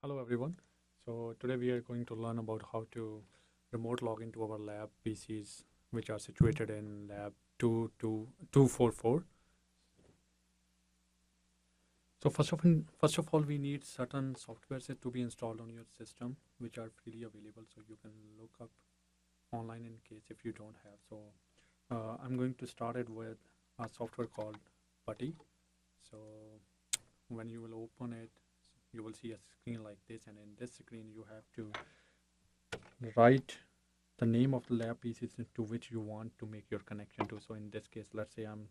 Hello everyone. So today we are going to learn about how to remote log into our lab PCs which are situated in lab 22244. So first of all we need certain softwares to be installed on your system which are freely available, so you can look up online in case if you don't have. So I'm going to start it with a software called Putty. So when you will open it, you will see a screen like this, and in this screen you have to write the name of the lab pieces to which you want to make your connection to. So in this case, let's say I'm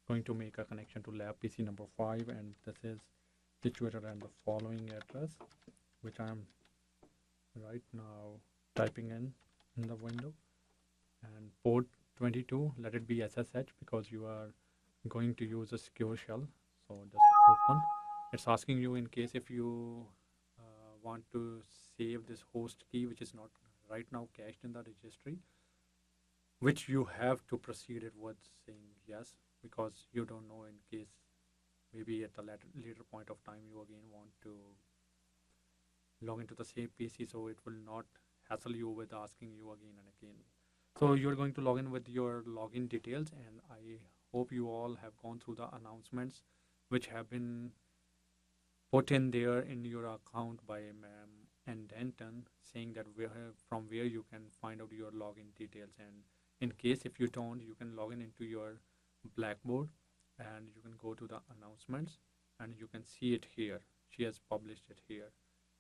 going to make a connection to lab PC number 5, and this is situated at the following address, which I'm right now typing in the window. And port 22, let it be SSH because you are going to use a secure shell. So just open. It's asking you in case if you want to save this host key, which is not right now cached in the registry, which you have to proceed it with saying yes, because you don't know in case maybe at the later point of time you again want to log into the same PC, so it will not hassle you with asking you again and again. So you're going to log in with your login details, and I hope you all have gone through the announcements which have been put in there in your account by Ma'am and Denton, saying that from where you can find out your login details. And in case if you don't, you can log in into your Blackboard, and you can go to the announcements, and you can see it here. She has published it here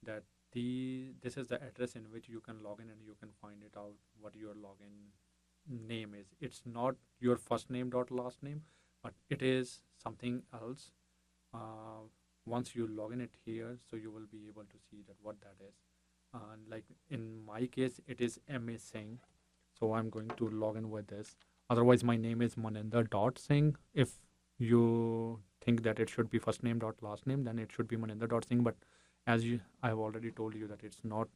that this is the address in which you can log in, and you can find it out what your login name is. It's not your first name dot last name, but it is something else. uh, Once you log in it here, so you will be able to see that what that is. Like in my case it is Ma Singh, so I'm going to log in with this. Otherwise my name is Maninder Singh. If you think that it should be first name dot last name, then it should be Maninder Singh. But I've already told you that it's not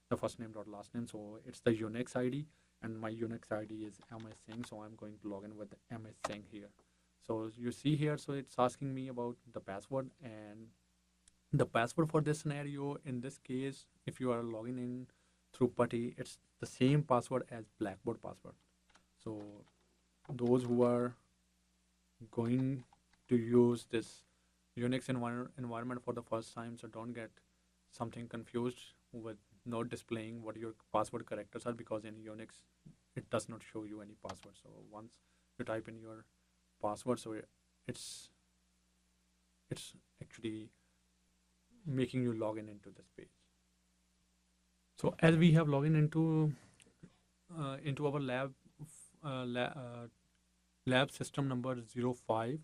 the first name dot last name, so it's the Unix ID, and my Unix ID is Ma Singh, so I'm going to log in with Ma Singh here. So you see here, so it's asking me about the password, and the password for this scenario in this case, if you are logging in through Putty, it's the same password as Blackboard password. So those who are going to use this Unix environment for the first time, so don't get something confused with not displaying what your password characters are, because in Unix it does not show you any password. So once you type in your password, so it's it's actually making you log in into this page. So as we have logged in into our uh, la- uh, lab system number 05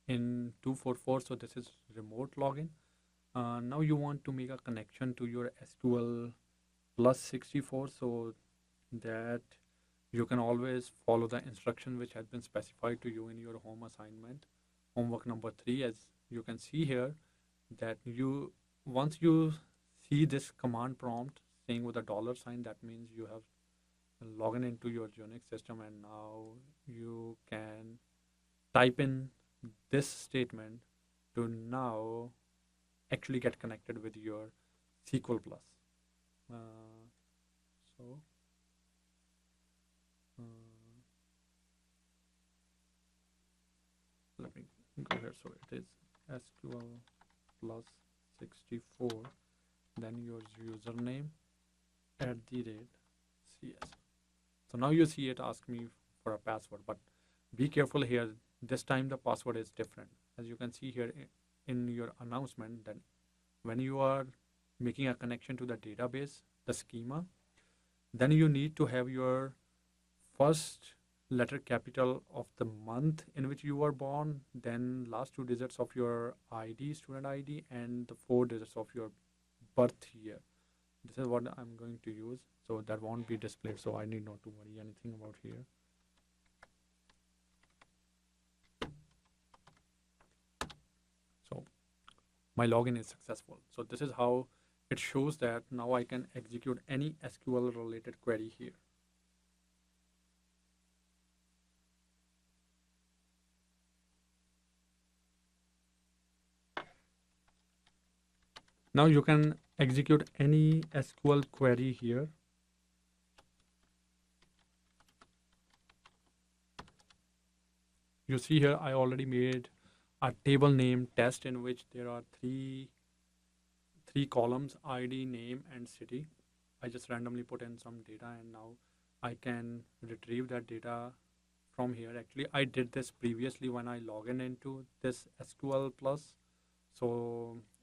in 244, so this is remote login. Now you want to make a connection to your SQL plus 64, so that you can always follow the instruction which has been specified to you in your home assignment, homework number 3. As you can see here, that you once you see this command prompt saying with a dollar sign, that means you have logged into your Unix system, and now you can type in this statement to now actually get connected with your SQL plus. So uh, let me go here. So it is SQL plus 64, then your username at the rate CS. So now you see it ask me for a password, but be careful here. This time the password is different. As you can see here in your announcement, that when you are making a connection to the database, the schema, then you need to have your first letter capital of the month in which you were born, then last 2 digits of your ID, student ID, and the 4 digits of your birth year. This is what I'm going to use, so that won't be displayed, so I need not to worry anything about here. So my login is successful. So this is how it shows that now I can execute any SQL related query here. Now you can execute any SQL query here. You see here, I already made a table name test in which there are three columns: ID, name, and city. I just randomly put in some data, and now I can retrieve that data from here. Actually, I did this previously when I log in into this SQL Plus. So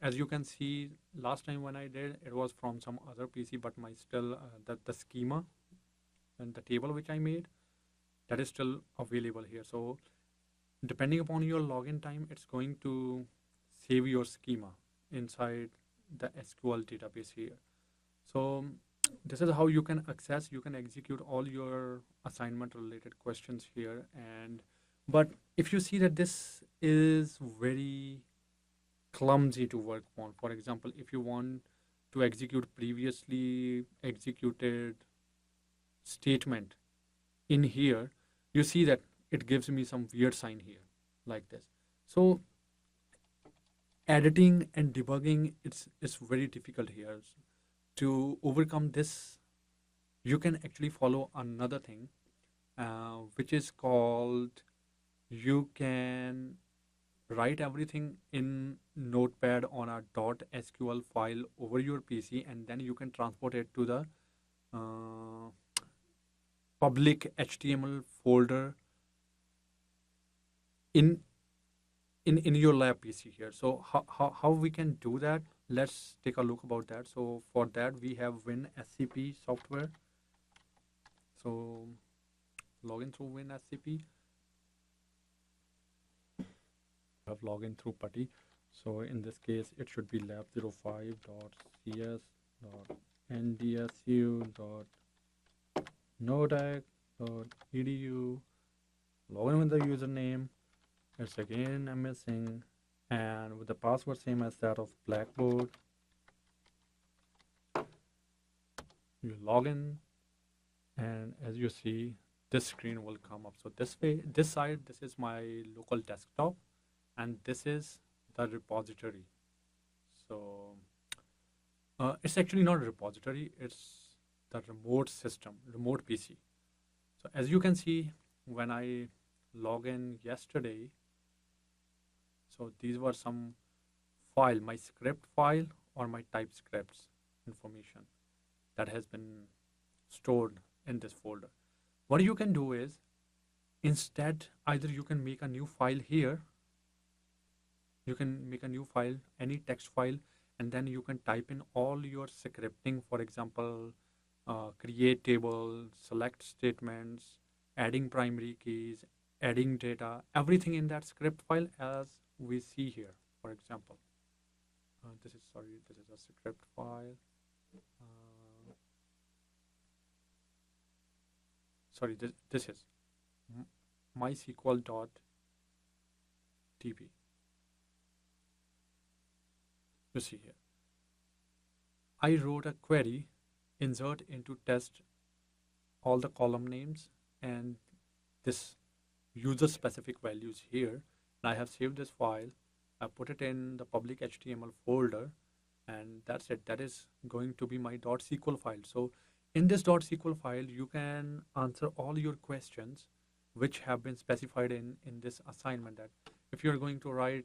as you can see, last time when I did, it was from some other PC, but my still the schema and the table which I made, that is still available here. So depending upon your login time, it's going to save your schema inside the SQL database here. So this is how you can access, you can execute all your assignment related questions here. And but if you see that this is very clumsy to work on, for example, if you want to execute previously executed statement in here, you see that it gives me some weird sign here like this. So editing and debugging, it's very difficult here. To overcome this, you can actually follow another thing, which is called, you can write everything in notepad on a .sql file over your PC, and then you can transport it to the uh, public HTML folder in in your lab PC here. So how we can do that? Let's take a look about that. So for that we have WinSCP software. So login through WinSCP. Have login through PuTTY. So in this case, it should be lab05.cs.nodec.edu. Login with the username. It's again MS Singh, and with the password same as that of Blackboard. You log in, and as you see, this screen will come up. So this way, this side, this is my local desktop, and this is the repository. So it's actually not a repository, it's the remote system, remote PC. So as you can see, when I log in yesterday, so these were some file, my script file or my TypeScripts information that has been stored in this folder. What you can do is, instead, either you can make a new file here, you can make a new file, any text file, and then you can type in all your scripting, for example, create table, select statements, adding primary keys, adding data, everything in that script file as we see here, for example. This is a script file. This is mysql.db. You see here, I wrote a query, insert into test all the column names and this user specific values here. And I have saved this file. I put it in the public HTML folder, and that's it. That is going to be my .sql file. So in this .sql file, you can answer all your questions which have been specified in this assignment. That if you're going to write,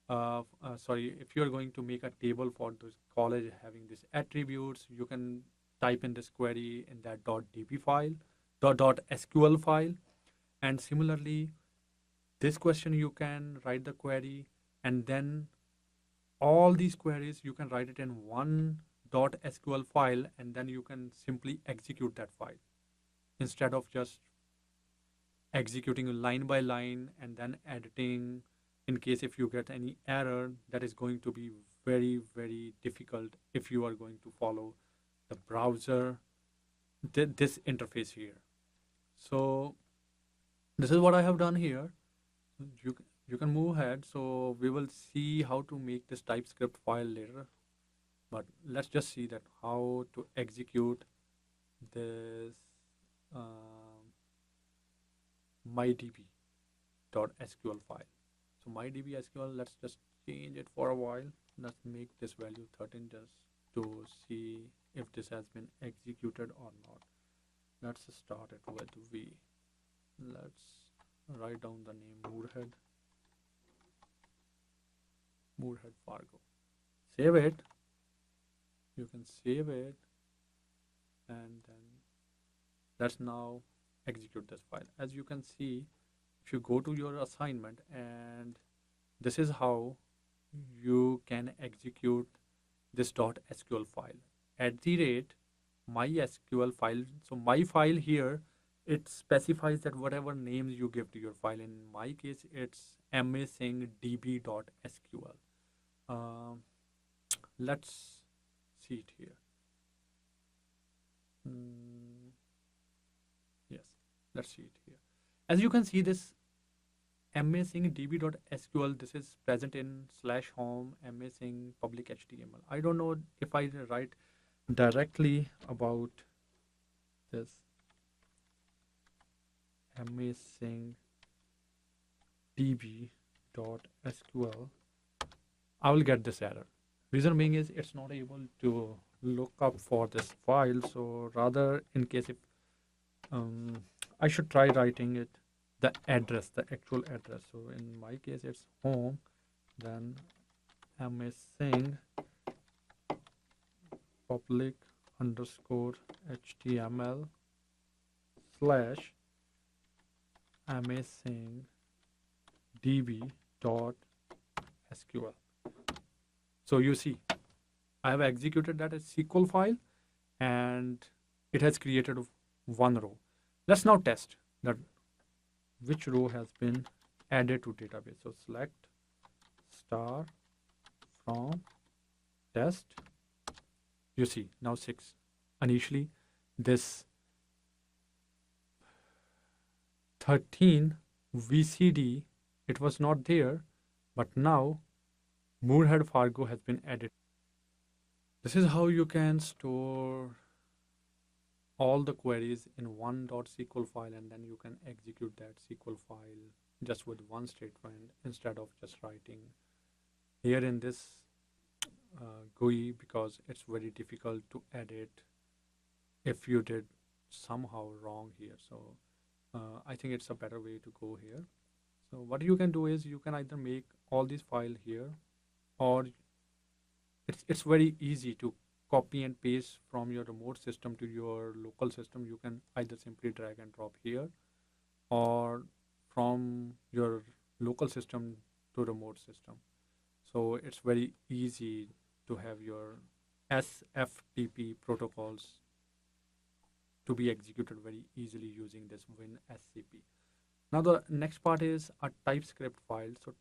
if you're going to make a table for this college having these attributes, you can type in this query in that .db file, .sql file. And similarly, this question you can write the query, and then all these queries you can write it in one .sql file, and then you can simply execute that file instead of just executing line by line and then editing. In case if you get any error, that is going to be very, very difficult if you are going to follow the browser, this interface here. So this is what I have done here. You can move ahead. So we will see how to make this TypeScript file later, but let's just see that how to execute this mydb.sql file. So mydb SQL, let's just change it for a while. let's make this value 13 just to see if this has been executed or not. Let's start it with V. Let's write down the name Moorhead Fargo. Save it. You can save it, and then let's now execute this file. As you can see, if you go to your assignment, and this is how you can execute this .sql file at the rate mysql file. So my file here, it specifies that whatever names you give to your file. In my case, it's masingdb.sql. Let's see it here. Yes, let's see it here. As you can see, this masingdb.sql, this is present in /home masing public html. I don't know if I write directly about this masingdb.sql, I will get this error. Reason being is it's not able to look up for this file. So rather, in case if I should try writing it, the address, the actual address. So in my case, it's home, then masing public underscore html slash masing db.sql. So you see, I have executed that as SQL file, and it has created one row. Let's now test that which row has been added to database. So select star from test. You see now 6. Initially this 13 VCD, it was not there, but now Moorhead Fargo has been added. This is how you can store all the queries in one .sql file, and then you can execute that SQL file just with one statement instead of just writing here in this GUI, because it's very difficult to edit if you did somehow wrong here. So I think it's a better way to go here. So what you can do is you can either make all these files here, or it's very easy to copy and paste from your remote system to your local system. You can either simply drag and drop here, or from your local system to remote system. So it's very easy to have your SFTP protocols to be executed very easily using this WinSCP. Now the next part is a TypeScript file. So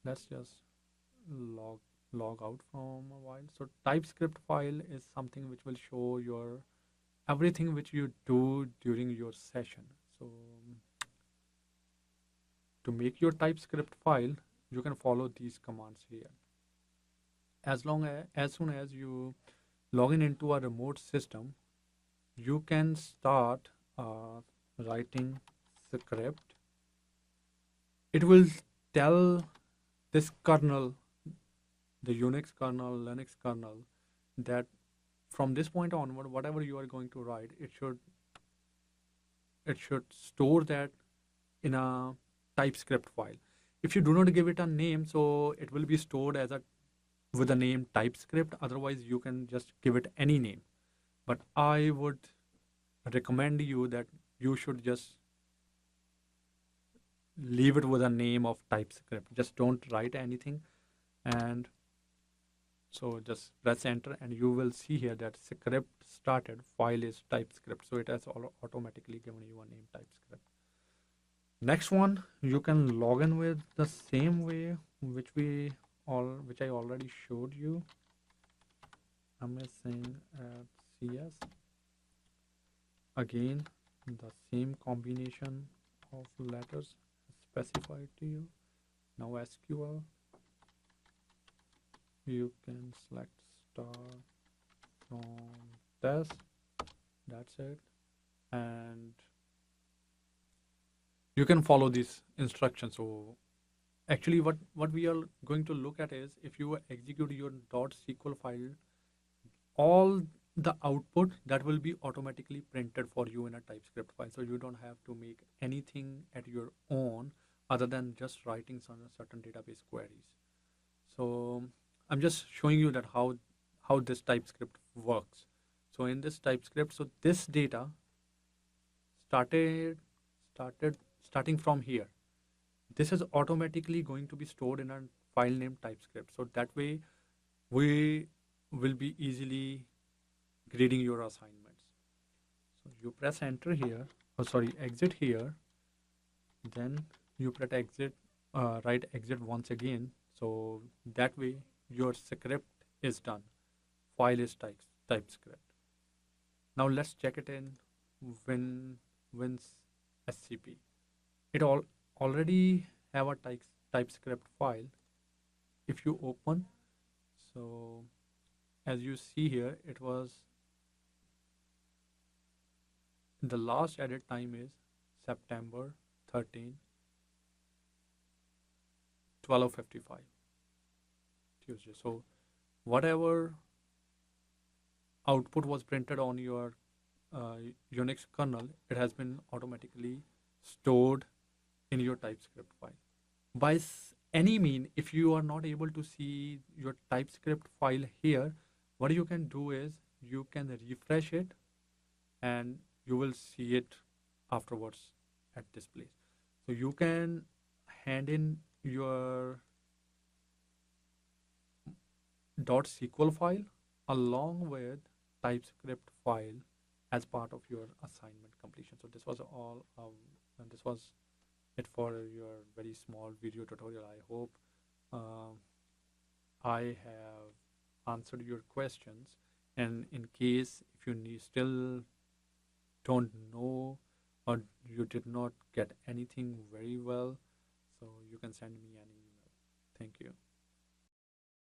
let's just log out from a while. So TypeScript file is something which will show your everything which you do during your session. So to make your TypeScript file, you can follow these commands here. As soon as you log in into a remote system, you can start writing script. It will tell this kernel, the Unix kernel, Linux kernel, that from this point onward, whatever you are going to write, it should store that in a TypeScript file. If you do not give it a name, so it will be stored as with the name TypeScript. Otherwise, you can just give it any name. But I would recommend you that you should just leave it with a name of TypeScript. Just don't write anything. And so just press enter, and you will see here that script started, file is TypeScript. So it has automatically given you a name TypeScript. Next one, you can log in with the same way which I already showed you. Masing at CS. Again, the same combination of letters specified to you. Now SQL, you can select star from test. That's it. And you can follow these instructions. So actually what we are going to look at is if you execute your .sql file, all the output that will be automatically printed for you in a TypeScript file. So you don't have to make anything at your own other than just writing some certain database queries. So I'm just showing you that how this TypeScript works. So in this TypeScript, so this data started started starting from here. This is automatically going to be stored in a file named TypeScript. So that way we will be easily grading your assignments. So you press enter here, oh sorry, exit here, then you press exit, write exit once again. So that way your script is done. File is TypeScript. Now let's check it in wins SCP. It already have a TypeScript file. If you open, so as you see here, it was the last edit time is September 13, 12:55 Tuesday. So whatever output was printed on your uh, Unix kernel, it has been automatically stored in your TypeScript file. By any mean, if you are not able to see your TypeScript file here, what you can do is you can refresh it and you will see it afterwards at this place. So you can hand in your .sql file along with TypeScript file as part of your assignment completion. So this was all, and this was it for your very small video tutorial. I hope um, I have answered your questions. And in case if you still don't know or you did not get anything very well, so you can send me an email. Thank you.